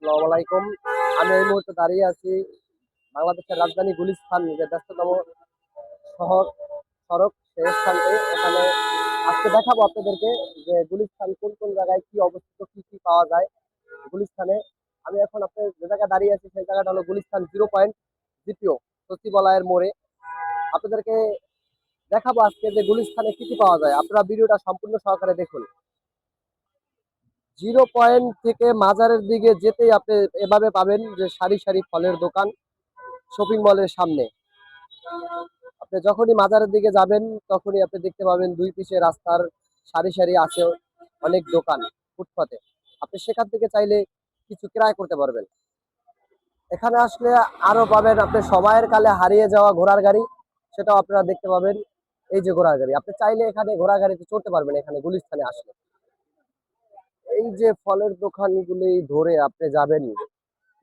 আসসালামু আলাইকুম। আমি এই মুহূর্তে দাঁড়িয়ে আছি বাংলাদেশের রাজধানী গুলিস্তান, যে ব্যস্ততম শহর সড়ক সেই স্থানটি। এখানে আজকে দেখাবো আপনাদেরকে যে গুলিস্তান কোন কোন জায়গায় কি অবস্থিত, কি কি পাওয়া যায় গুলিস্তানে। আমি এখন আপনার যে জায়গায় দাঁড়িয়ে আছি সেই জায়গাটা হলো গুলিস্তান 0 পয়েন্ট জিপিও সচিবালয়ের মোড়ে। আপনাদেরকে দেখাবো আজকে যে গুলিস্তানে কি কি পাওয়া যায়। আপনারা ভিডিওটা সম্পূর্ণ সহকারে দেখুন। 0 পয়েন্ট থেকে মাজারের দিকে যেতেই আপনি এভাবে পাবেন যে সারি সারি ফলের দোকান শপিং মলের সামনে। আপনি যখনই মাজারের দিকে যাবেন তখনই আপনি দেখতে পাবেন দুই পিছে রাস্তার সারি সারি আছে অনেক দোকান ফুটপাতে। আপনি সেখান থেকে চাইলে কিছু ক্রয় করতে পারবেন। এখানে আসলে আরো পাবেন আপনি সবাইয়ের কালে হারিয়ে যাওয়া ঘোড়ার গাড়ি, সেটাও আপনারা দেখতে পাবেন। এই যে ঘোড়ার গাড়ি, আপনি চাইলে এখানে ঘোড়ার গাড়িতে চড়তে পারবেন এখানে গুলিস্তানে আসলে। এই যে ফলের দোকানগুলি ধরে আপনি যাবেন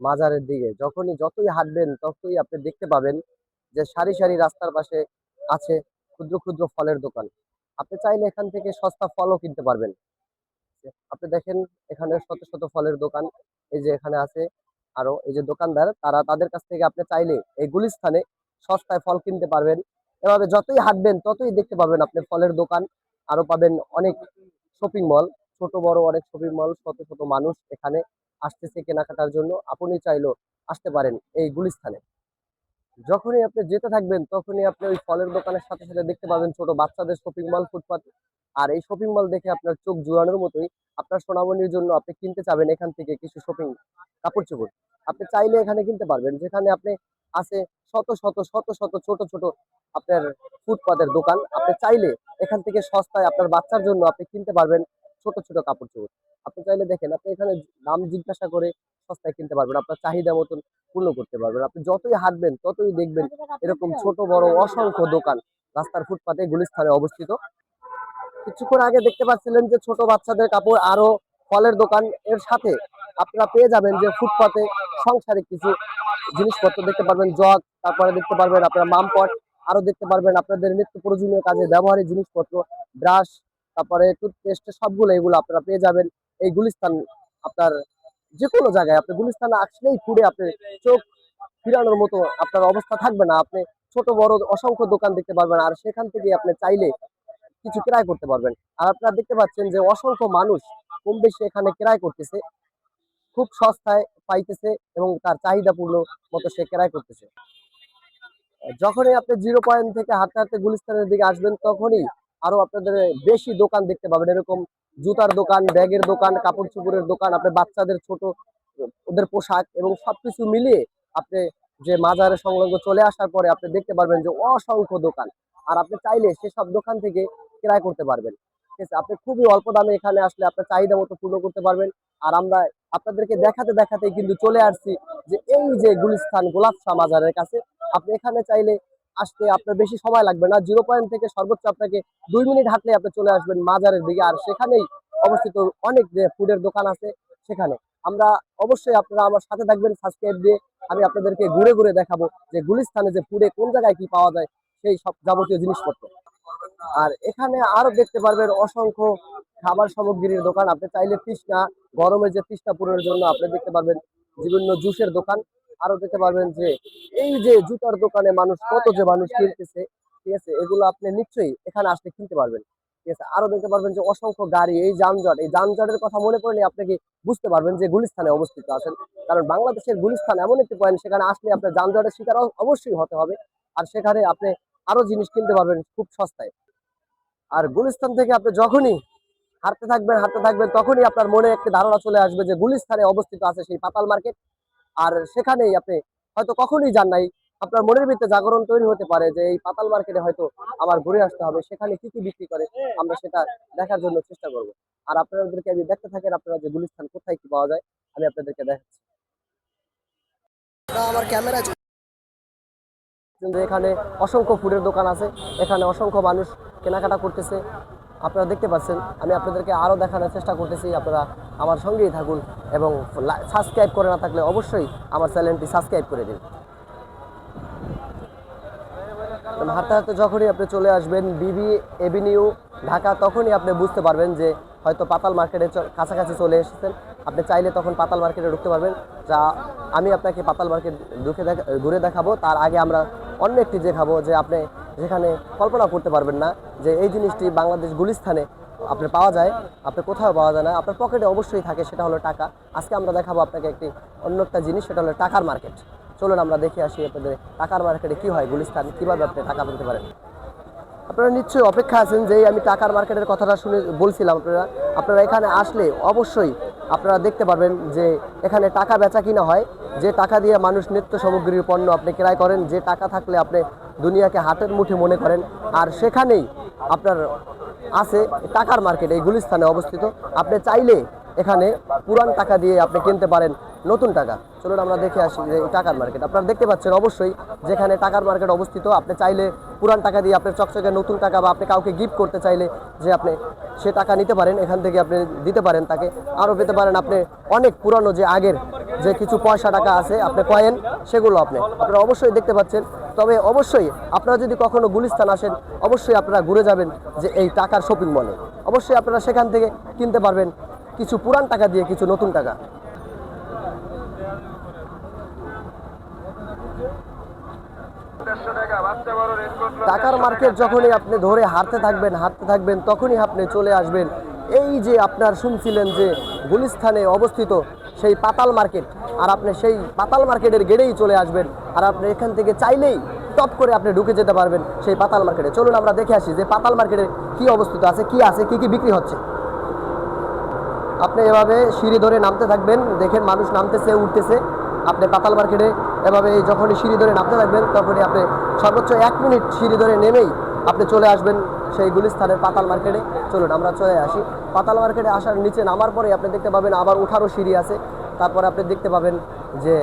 মাজারের দিকে, যতই হাঁটবেন ততই আপনি দেখতে পাবেন যে সারি সারি রাস্তার পাশে আছে ক্ষুদ্র ক্ষুদ্র ফলের দোকান। আপনি চাইলে এখান থেকে সস্তা ফলও কিনতে পারবেন। আপনি দেখেন এখানে শত শত ফলের দোকান এই যে এখানে আছে। আরো এই যে দোকানদার, তাদের কাছ থেকে আপনি চাইলে এই গুলিস্তানে সস্তায় ফল কিনতে পারবেন। এভাবে যতই হাঁটবেন ততই দেখতে পাবেন আপনি ফলের দোকান। আরো পাবেন অনেক শপিং মল, ছোট বড় অনেক শপিং মল, শত শত মানুষ এখানে আসতেছে কেনাকাটার জন্য। আপনি চাইলেও আসতে পারেন এই গুলিস্তানে। যখনই আপনি যেতে থাকবেন তখনই আপনি ওই ফলের দোকানের সাথে সাথে দেখতে পাবেন ছোট বাচ্চাদের শপিং মল ফুটপাত। আর এই শপিং মল দেখে আপনার চোখ জুড়ানোর মতোই আপনার সোনামণির জন্য আপনি কিনতে চাবেন এখান থেকে কিছু শপিং কাপড় চোপড়। আপনি চাইলে এখানে কিনতে পারবেন, যেখানে আপনি আছে শত শত শত শত ছোট ছোট আপনার ফুটপাতের দোকান। আপনি চাইলে এখান থেকে সস্তায় আপনার বাচ্চার জন্য আপনি কিনতে পারবেন ছোট ছোট কাপড় চোপড়। আপনি চাইলে দেখেন আপনি এখানে দাম জিজ্ঞাসা করে সস্তায় কিনতে পারবেন, আপনার চাহিদা মতন পূর্ণ করতে পারবেন। আপনি যতই হাঁটবেন ততই দেখবেন এরকম ছোট বড় অসংখ্য দোকান রাস্তার ফুটপাতে গুলিস্তানে অবস্থিত। কিছুক্ষণ আগে দেখতে পাচ্ছিলেন যে ছোট বাচ্চাদের কাপড়, আরো ফলের দোকান। এর সাথে আপনারা পেয়ে যাবেন যে ফুটপাতে সংসারিক কিছু জিনিসপত্র দেখতে পারবেন, জগ, তারপরে দেখতে পারবেন আপনার মামপট, আরো দেখতে পারবেন আপনাদের নিত্য প্রয়োজনীয় কাজে ব্যবহারিক জিনিসপত্র, ব্রাশ, তারপরে টুথপেস্ট, সবগুলো এগুলো আপনারা পেয়ে যাবেন এই গুলিস্তান। আপনার যে কোনো জায়গায় আপনি গুলিস্তানে আসলেই ঘুরে আপনি চোখ ফিরানোর মতো আপনার অবস্থা থাকবে না। আপনি ছোট বড় অসংখ্য দোকান দেখতে পারবেন, আর সেখান থেকে আপনি চাইলে কিছু ক্রয় করতে পারবেন। আর আপনারা দেখতে পাচ্ছেন যে অসংখ্য মানুষ কম বেশি এখানে ক্রয় করতেছে, খুব সস্তায় পাইতেছে এবং তার চাহিদা পূর্ণ মতো সে ক্রয় করতেছে। যখনই আপনি 0 পয়েন্ট থেকে হাঁটতে হাঁটতে গুলিস্তানের দিকে আসবেন তখনই আরো আপনাদের বেশি দোকান দেখতে পাবেন, এরকম জুতার দোকান, ব্যাগের দোকান, কাপড় চোপড়ের দোকান, আপনার বাচ্চাদের ছোট ওদের পোশাক এবং সবকিছু মিলিয়ে আপনি যে মাজারে সংলগ্ন চলে আসার পরে আপনি দেখতে পারবেন যে অসংখ্য দোকান। আর আপনি চাইলে সেসব দোকান থেকে ক্রয় করতে পারবেন। ঠিক আছে, আপনি খুবই অল্প দামে এখানে আসলে আপনার চাহিদা মতো পূর্ণ করতে পারবেন। আর আমরা আপনাদেরকে দেখাতে দেখাতে কিন্তু চলে আসছি যে এই যে গুলিস্তান গোলাপ শাহ মাজারের কাছে। আপনি এখানে চাইলে আসতে আপনার বেশি সময় লাগবে না। 0 পয়েন্ট থেকে সর্বোচ্চ আপনাকে 2 মিনিট হাঁটলে আপনি চলে আসবেন মাজারের দিকে। আর সেখানেই অবস্থিত অনেক যে ফুডের দোকান আছে সেখানে। আমরা অবশ্যই আপনারা আমার সাথে থাকবেন, সাবস্ক্রাইব দিয়ে আমি আপনাদেরকে ঘুরে ঘুরে দেখাবো যে গুলিস্তানে যে ফুডে কোন জায়গায় কি পাওয়া যায় সেই সব যাবতীয় জিনিসপত্র। আর এখানে আরো দেখতে পারবেন অসংখ্য খাবার সামগ্রীর দোকান। আপনি চাইলে তৃষ্ণা, গরমে যে তৃষ্ণা পূরণের জন্য আপনি দেখতে পারবেন বিভিন্ন জুসের দোকান। আরো দেখতে পারবেন যে এই যে জুতার দোকানে মানুষ কত যে মানুষ কিনতেছে। ঠিক আছে, এগুলো আপনি নিশ্চয়ই এখানে আসলে কিনতে পারবেন। ঠিক আছে, আরো দেখতে পারবেন যে অসংখ্য গাড়ি, এই যানজট, এই যানজটের কথা মনে পড়লে আপনাকে বুঝতে পারবেন যে গুলিস্তানে অবস্থিত আছেন। কারণ বাংলাদেশের গুলিস্তান এমন একটি পয়েন্ট, সেখানে আসলে আপনার যানজটের শিকার অবশ্যই হতে হবে। আর সেখানে আপনি আরো জিনিস কিনতে পারবেন খুব সস্তায়। আর গুলিস্তান থেকে আপনি যখনই হাঁটতে থাকবেন তখনই আপনার মনে একটি ধারণা চলে আসবে যে গুলিস্তানে অবস্থিত আছে সেই পাতাল মার্কেট। আর সেখানেই আপনি হয়তো কখনোই যান নাই, আপনার মনের ভিতরে জাগরণ তৈরি হতে পারে যে এই পাতাল মার্কেটে হয়তো আমার ঘুরে আসতে হবে, সেখানে কি কি বিক্রি করে আমরা সেটা দেখার জন্য চেষ্টা করব। আর আপনাদেরকে আমি দেখতে থাকেন আপনারা যে গুলিস্তান কোথায় কি পাওয়া যায় আমি আপনাদেরকে দেখাচ্ছি। আমার ক্যামেরা যে এখানে অসংখ্য ফুডের দোকান আছে, এখানে অসংখ্য মানুষ কেনাকাটা করতেছে আপনারা দেখতে পাচ্ছেন। আমি আপনাদেরকে আরও দেখানোর চেষ্টা করতেছি, আপনারা আমার সঙ্গেই থাকুন এবং সাবস্ক্রাইব করে না থাকলে অবশ্যই আমার চ্যানেলটি সাবস্ক্রাইব করে দিন। হাঁটতে হাঁটতে যখনই আপনি চলে আসবেন বিবি এভিনিউ ঢাকা, তখনই আপনি বুঝতে পারবেন যে হয়তো পাতাল মার্কেটে কাছাকাছি চলে এসেছেন, আপনি চাইলে তখন পাতাল মার্কেটে ঢুকতে পারবেন। যা আমি আপনাকে পাতাল মার্কেট ঘুরে দেখাবো, তার আগে আমরা অন্য একটি দেখাবো যে আপনি যেখানে কল্পনা করতে পারবেন না যে এই জিনিসটি বাংলাদেশ গুলিস্তানে আপনার পাওয়া যায়, আপনার কোথাও পাওয়া যায় না, আপনার পকেটে অবশ্যই থাকে, সেটা হলো টাকা। আজকে আমরা দেখাবো আপনাকে একটি অন্য একটা জিনিস, সেটা হলো টাকার মার্কেট। চলুন আমরা দেখে আসি আপনাদের টাকার মার্কেটে কী হয়, গুলিস্তান কীভাবে আপনি টাকা পেতে পারেন। আপনারা নিশ্চয়ই অপেক্ষা আছেন যে আমি টাকার মার্কেটের কথাটা শুনে বলছিলাম। আপনারা এখানে আসলে অবশ্যই আপনারা দেখতে পারবেন যে এখানে টাকা বেচা কিনা হয়, যে টাকা দিয়ে মানুষ নিত্য সামগ্রীর পণ্য আপনি ক্রয় করেন, যে টাকা থাকলে আপনি দুনিয়াকে হাতের মুঠে মনে করেন। আর সেখানেই আপনার আছে টাকার মার্কেট, এই গুলিস্তানে অবস্থিত। আপনি চাইলে এখানে পুরান টাকা দিয়ে আপনি কিনতে পারেন নতুন টাকা। চলুন আমরা দেখে আসি যে টাকার মার্কেট। আপনারা দেখতে পাচ্ছেন অবশ্যই যেখানে টাকার মার্কেট অবস্থিত। আপনি চাইলে পুরান টাকা দিয়ে আপনার চকচকে নতুন টাকা, বা আপনি কাউকে গিফট করতে চাইলে যে আপনি সে টাকা নিতে পারেন, এখান থেকে আপনি দিতে পারেন তাকে। আরও পেতে পারেন আপনি অনেক পুরানো যে আগের যে কিছু পয়সা টাকা আছে, আপনি কয়েন, সেগুলো আপনারা অবশ্যই দেখতে পাচ্ছেন। তবে অবশ্যই আপনারা যদি কখনো গুলিস্তান আসেন, অবশ্যই আপনারা ঘুরে যাবেন যে এই টাকার শপিং মলে। অবশ্যই আপনারা সেখান থেকে কিনতে পারবেন কিছু পুরান টাকা দিয়ে কিছু নতুন টাকা। টাকার মার্কেট যখনই আপনি ধরে হাঁটতে থাকবেন তখনই আপনি চলে আসবেন এই যে আপনার শুনছিলেন যে গুলিস্তানে অবস্থিত সেই পাতাল মার্কেট। আর আপনি সেই পাতাল মার্কেটের গেটেই চলে আসবেন, আর আপনি এখান থেকে চাইলেই টপ করে আপনি ঢুকে যেতে পারবেন সেই পাতাল মার্কেটে। চলুন আমরা দেখে আসি যে পাতাল মার্কেটে কি অবস্থিত আছে, কি বিক্রি হচ্ছে। আপনি এভাবে সিঁড়ি ধরে নামতে থাকবেন, দেখেন মানুষ নামতেছে উঠতেছে। আপনি পাতাল মার্কেটে এভাবে যখনই সিঁড়ি ধরে নামতে থাকবেন, তখনই আপনি সর্বোচ্চ 1 মিনিট সিঁড়ি ধরে নেমেই আপনি চলে আসবেন সেই গুলিস্তানের পাতাল মার্কেটে। চলুন আমরা চলে আসি পাতাল মার্কেটে। আসার নিচে নামার পরে আপনি দেখতে পাবেন আবার ওঠারও সিঁড়ি আছে। তারপরে আপনি দেখতে পাবেন যে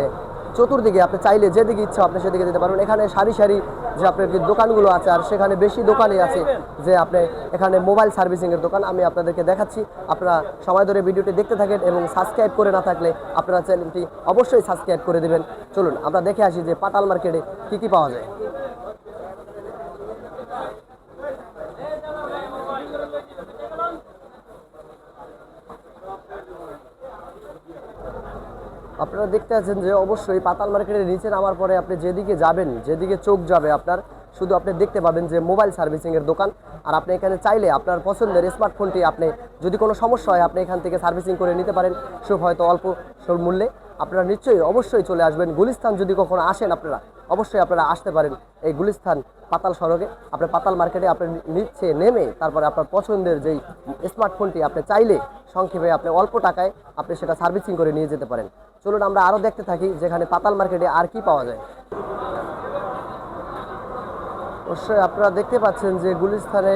চতুর্দিকে আপনি চাইলে যেদিকে ইচ্ছা আপনি সেদিকে যেতে পারবেন। এখানে সারি সারি যে আপনার যে দোকানগুলো আছে, আর সেখানে বেশি দোকানই আছে যে আপনি এখানে মোবাইল সার্ভিসিংয়ের দোকান। আমি আপনাদেরকে দেখাচ্ছি, আপনারা সময় ধরে ভিডিওটি দেখতে থাকেন এবং সাবস্ক্রাইব করে না থাকলে আপনারা চ্যানেলটি অবশ্যই সাবস্ক্রাইব করে দেবেন। চলুন আমরা দেখে আসি যে পাতাল মার্কেটে কী পাওয়া যায়। আপনারা দেখতে আছেন যে অবশ্যই পাতাল মার্কেটের নিচে নামার পরে আপনি যেদিকে যাবেন, যেদিকে চোখ যাবে আপনার, শুধু আপনি দেখতে পাবেন যে মোবাইল সার্ভিসিংয়ের দোকান। আর আপনি এখানে চাইলে আপনার পছন্দের স্মার্টফোনটি আপনি যদি কোনো সমস্যা হয় আপনি এখান থেকে সার্ভিসিং করে নিতে পারেন, সব হয়তো অল্প মূল্যে। আপনারা নিশ্চয়ই অবশ্যই চলে আসবেন গুলিস্তান। যদি কখনো আসেন আপনারা অবশ্যই আপনারা আসতে পারেন এই গুলিস্তান পাতাল সড়কে। আপনি পাতাল মার্কেটে আপনি নিচে নেমে তারপরে আপনার পছন্দের যেই স্মার্টফোনটি আপনি চাইলে সংক্ষেপে আপনি অল্প টাকায় আপনি সেটা সার্ভিসিং করে নিয়ে যেতে পারেন। চলুন আমরা আরও দেখতে থাকি যেখানে পাতাল মার্কেটে আর কি পাওয়া যায়। অবশ্যই আপনারা দেখতে পাচ্ছেন যে গুলিস্তানে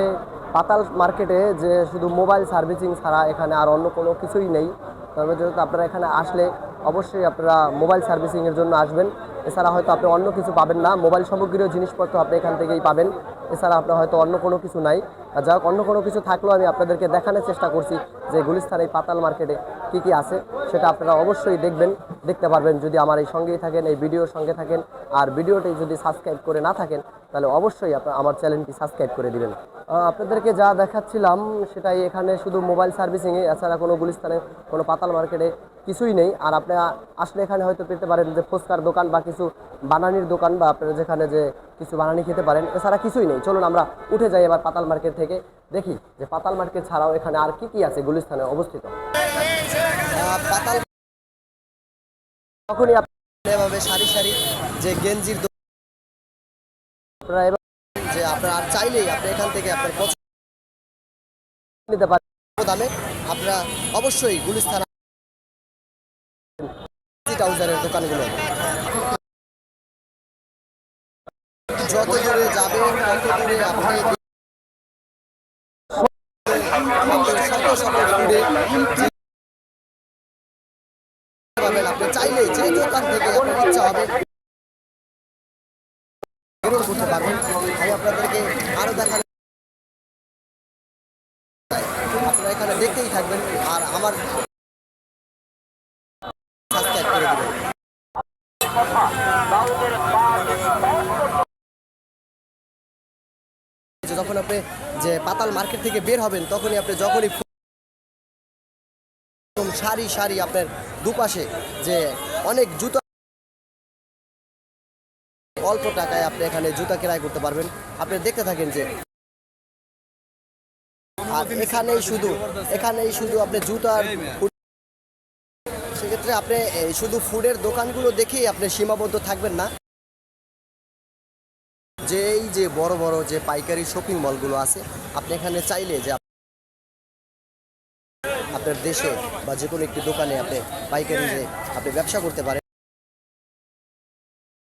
পাতাল মার্কেটে যে শুধু মোবাইল সার্ভিসিং ছাড়া এখানে আর অন্য কোনো কিছুই নেই। তবে যেহেতু আপনারা এখানে আসলে অবশ্যই আপনারা মোবাইল সার্ভিসিংয়ের জন্য আসবেন। এছাড়া হয়তো আপনি অন্য কিছু পাবেন না, মোবাইল সামগ্রীয় জিনিসপত্র আপনি এখান থেকেই পাবেন। এছাড়া আপনার হয়তো অন্য কোনো কিছু নাই। আর যাই হোক, অন্য কোনো কিছু থাকলেও আমি আপনাদেরকে দেখানোর চেষ্টা করছি যে গুলিস্তান এই পাতাল মার্কেটে কী আছে, সেটা আপনারা অবশ্যই দেখতে পারবেন যদি আমার এই সঙ্গেই থাকেন, এই ভিডিওর সঙ্গে থাকেন। আর ভিডিওটি যদি সাবস্ক্রাইব করে না থাকেন তাহলে অবশ্যই আপনারা আমার চ্যানেলটি সাবস্ক্রাইব করে দিবেন। আপনাদেরকে যা দেখাচ্ছিলাম সেটাই এখানে শুধু মোবাইল সার্ভিসিংয়ে, এছাড়া কোনো গুলিস্তানে কোনো পাতাল মার্কেটে কিছুই নেই। আর আপনারা আসলে এখানে হয়তো পেতে পারেন যে ফুচকার দোকান বা কিছু বানানির দোকান, বা আপনারা যেখানে যে কিছু বানানি খেতে পারেন, এছাড়া কিছুই নেই। চলুন আমরা উঠে যাই এবার পাতাল মার্কেট থেকে, দেখি যে পাতাল মার্কেট ছাড়াও এখানে আর কি আছে গুলিস্তানে অবস্থিত। পাতাল তখনই এভাবে সারি সারি যে গেঞ্জির আপনারা এবার যে আপনারা আর চাইলেই আপনি এখান থেকে আপনার পছন্দ নিতে পারেন দামে। আপনারা অবশ্যই গুলিস্তান ট্রাউজারের দোকানগুলো যত দূরে যাবে তত দূরে আপনি আপনি চাইলে যে দোকান থেকে আপনার ইচ্ছা হবে করতে পারবেন। আমি আপনাদেরকে আরো দেখার, আপনারা এখানে দেখতেই থাকবেন আর আমার সাবস্ক্রাইব করে দেবেন। যখন আপনি যে পাতাল মার্কেট থেকে বের হবেন তখনই আপনি যখনই সারি সারি আপনার দুপাশে যে অনেক জুতা, অল্প টাকায় আপনি এখানে জুতা ক্রয় করতে পারবেন। আপনি দেখতে থাকেন যে, আর এখানেই শুধু আপনি জুতার, সেক্ষেত্রে আপনি শুধু ফুডের দোকানগুলো দেখেই আপনি সীমাবদ্ধ থাকবেন না, যে এই যে বড় বড় যে পাইকারি শপিং মলগুলো আছে, আপনি এখানে চাইলে যে আপনার দেশে বা যে কোনো একটি দোকানে আপনি পাইকারি যে আপনি ব্যবসা করতে পারেন,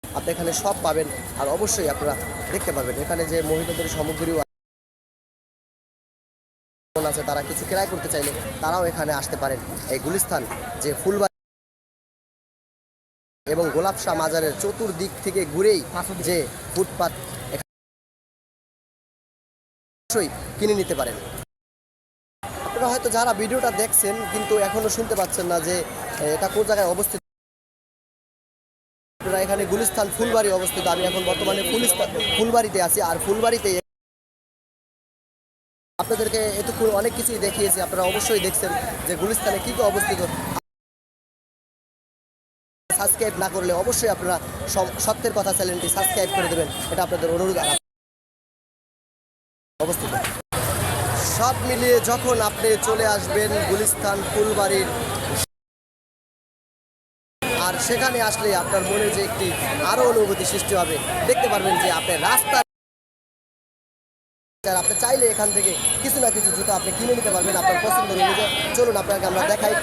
আপনি এখানে সব পাবেন। আর অবশ্যই আপনারা দেখতে পাবেন এখানে যে মহিলাদের সামগ্রীও আছে, তারা কিছু ক্রয় করতে চাইলে তারাও এখানে আসতে পারেন। এই গুলিস্তান যে ফুলবাড়ি এবং গোলাপশাহ মাজারের চতুর্দিক থেকে ঘুরেই যে ফুটপাত, অবশ্যই কিনে নিতে পারেন। আপনারা হয়তো যারা ভিডিওটা দেখছেন কিন্তু এখনো শুনতে পাচ্ছেন না যে এটা কোন জায়গায় অবস্থিত। আপনারা এখানে গুলিস্তান ফুলবাড়ি অবস্থিত। আমি এখন বর্তমানে ফুলবাড়িতে আছি। আর ফুলবাড়িতে আপনাদেরকে এতক্ষণ অনেক কিছুই দেখিয়েছি, আপনারা অবশ্যই দেখছেন যে গুলিস্তানে কী কী অবস্থিত। সাবস্ক্রাইব না করলে অবশ্যই আপনারা সত্যের কথা চ্যানেলটি সাবস্ক্রাইব করে দেবেন, এটা আপনাদের অনুরোধ। অবস্থিত সব মিলিয়ে যখন আপনি চলে আসবেন গুলিস্তান ফুলবাড়ির, আর সেখানে আসলে আপনার মনে যে একটি আরও অনুভূতি সৃষ্টি হবে, দেখতে পারবেন যে আপনি রাস্তা, আপনি চাইলে এখান থেকে কিছু না কিছু জুতা আপনি কিনে নিতে পারবেন আপনার পছন্দ অনুযায়ী। চলুন আপনাকে আমরা দেখাই,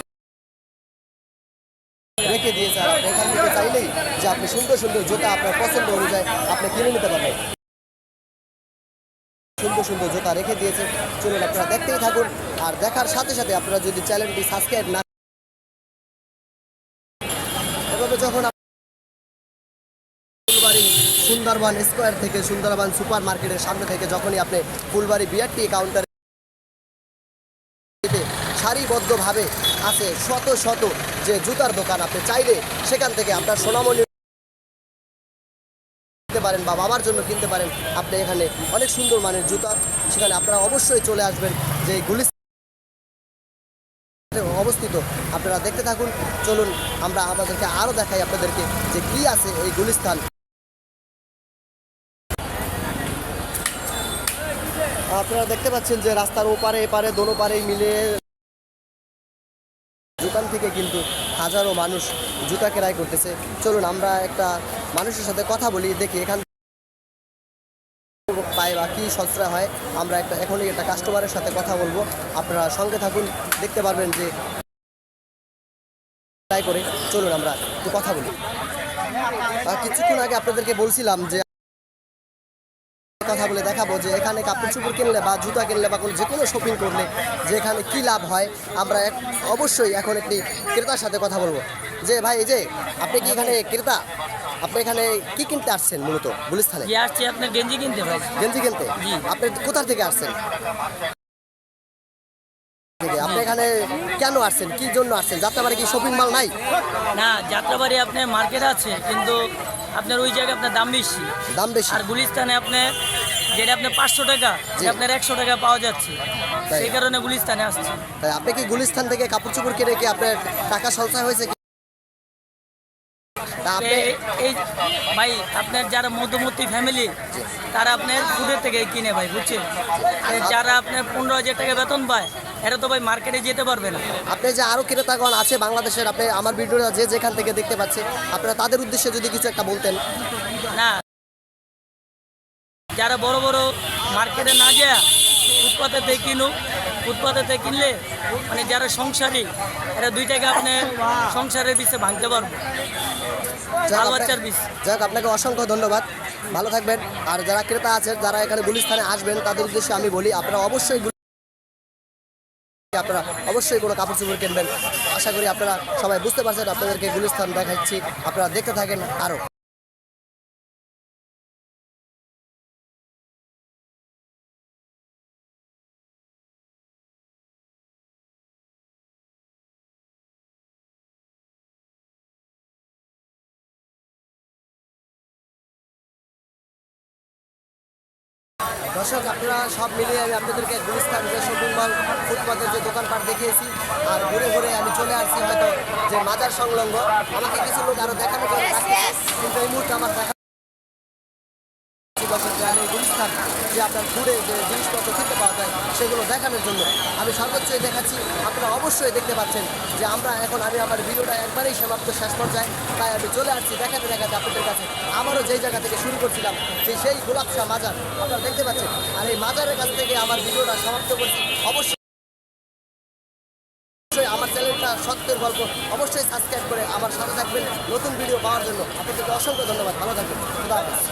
রেখে দিয়েছে। আর আপনি এখান থেকে চাইলেই যে আপনি সুন্দর সুন্দর জুতা আপনার পছন্দ অনুযায়ী আপনি কিনে নিতে পারবেন। সুন্দর সুন্দর জুতা রেখে দিয়েছে, চলুন আপনারা দেখতেই থাকুন। আর দেখার সাথে সাথে আপনারা যদি চ্যানেলটি সাবস্ক্রাইব না, এভাবে যখন ফুলবাড়ি সুন্দরবন স্কোয়ার থেকে, সুন্দরবন সুপার মার্কেটের সামনে থেকে যখনই আপনি ফুলবাড়ি বিআরটি কাউন্টার সারিবদ্ধভাবে আছে শত শত যে জুতার দোকান, আপনি চাইলে সেখান থেকে আপনার সোনামণি কিনতে পারেন বা বাবার জন্য কিনতে পারেন। আপনি এখানে অনেক সুন্দর মানের জুতা, সেখানে আপনারা অবশ্যই চলে আসবেন যে গুলিস্তানে অবস্থিত। আপনারা দেখতে থাকুন, চলুন আমরা আমাদেরকে আরও দেখাই আপনাদেরকে যে কি আছে এই গুলিস্তান। আপনারা দেখতে পাচ্ছেন যে রাস্তার ওপারে এপারে দোনো পারেই মিলে দোকান থেকে কিন্তু হাজারো মানুষ জুতা ক্রয় করতেছে। চলুন আমরা একটা মানুষের সাথে কথা বলি, দেখি এখান পায় বা কী সস্তা হয়। আমরা এখনই একটা কাস্টমারের সাথে কথা বলবো, আপনারা সঙ্গে থাকুন, দেখতে পারবেন যে ট্রাই করে। চলুন আমরা একটু কথা বলি। কিছুক্ষণ আগে আপনাদেরকে বলছিলাম যে কথা বলে দেখাবো যে এখানে কাপড় চোপড় কিনলে বা জুতা কিনলে বা যে কোনো শপিং করলে যে এখানে কী লাভ হয়, আমরা অবশ্যই এখন একটি ক্রেতার সাথে কথা বলবো। যে ভাই, এই যে আপনি কি এখানে ক্রেতা, আপনি এখানে কি কিনতে আসছেন মূলত গুলিস্তানে? আসছি আপনার গেঞ্জি কিনতে ভাই। গেঞ্জি কিনতে? জি। আপনি কোথা থেকে আসছেন? আপনি এখানে কেন আসছেন, কি জন্য আসছেন? যাত্রাবাড়ি কি শপিং মল নাই? না, যাত্রাবাড়ি আপনার মার্কেট আছে, কিন্তু আপনার ওই জায়গায় আপনার দাম বেশি। দাম বেশি। আর গুলিস্তানে আপনার যেটা আপনার 500 টাকা, আপনার 100 টাকা পাওয়া যাচ্ছে, সেই কারণে গুলিস্তানে আসছে। তাই আপনি কি গুলিস্তান থেকে কাপড় চোপড় কিনে কি আপনার টাকা সঞ্চয় হয়েছে? এই ভাই আপনার যারা মধ্যমতি ফ্যামিলি, তারা আপনার ফুডের থেকে কিনে ভাই, বুঝছেন? যারা আপনার 15,000 টাকা বেতন পায়, এরা তো ভাই মার্কেটে যেতে পারবে না। আপনি যে আরও ক্রেতাগণ আছে বাংলাদেশের, আপনি আমার ভিডিওটা যে যেখান থেকে দেখতে পাচ্ছে, আপনারা তাদের উদ্দেশ্যে যদি কিছু একটা বলতেন। না, যারা বড় বড় মার্কেটে না যায় ফুটপাতেতে কিনুক, ফুটপাতেতে কিনলে মানে যারা সংসারী, এরা 2 টাকা আপনার সংসারের পিছিয়ে ভাঙতে পারবে, বাল বাচ্চার পিছ। যাক, আপনাকে অসংখ্য ধন্যবাদ, ভালো থাকবেন। আর যারা ক্রেতা আছে, যারা এখানে গুলিস্তানে আসবেন, তাদের উদ্দেশ্যে আমি বলি আপনারা অবশ্যই কোনো কাপড় চোপড় কিনবেন। আশা করি আপনারা সবাই বুঝতে পারছেন, আপনাদেরকে গুলিস্তান দেখাচ্ছি, আপনারা দেখতে থাকেন আরও। দর্শক, আপনারা সব মিলিয়ে আমি আপনাদেরকে গুলিস্তান যে শপিং মল ফুটপাতের যে দোকানপাট দেখিয়েছি, আর ঘুরে ঘুরে আমি চলে আসছি হয়তো যে মাজার সংলগ্ন। আমাকে কিছু লোক আরো দেখানোর জন্য ডাকতেছে, কিন্তু এই মুহূর্তে আমার দেখা দর্শক যে আমি গুলিস্তান যে আপনার ঘুরে যে জিনিসপত্র কিনতে পাওয়া যায় সেগুলো দেখানোর জন্য আমি সর্বোচ্চই দেখাচ্ছি। আপনারা অবশ্যই দেখতে পাচ্ছেন যে আমি আমার ভিডিওটা একবারেই সমাপ্ত শেষ পর্যায়ে, তাই আমি চলে আসছি দেখাতে দেখাতে আপনাদের কাছে আমারও যেই জায়গা থেকে শুরু করছিলাম সেই গোলাপ শাহ মাজার আপনারা দেখতে পাচ্ছেন। আর এই মাজারের কাছ থেকে আমার ভিডিওটা সমাপ্ত করছি। অবশ্যই আমার চ্যানেলটা সত্যের গল্প অবশ্যই সাবস্ক্রাইব করে আমার সাথে থাকবেন নতুন ভিডিও পাওয়ার জন্য। আপনাদেরকে অসংখ্য ধন্যবাদ। ভালো থাকবেন। খুদা হাফেজ।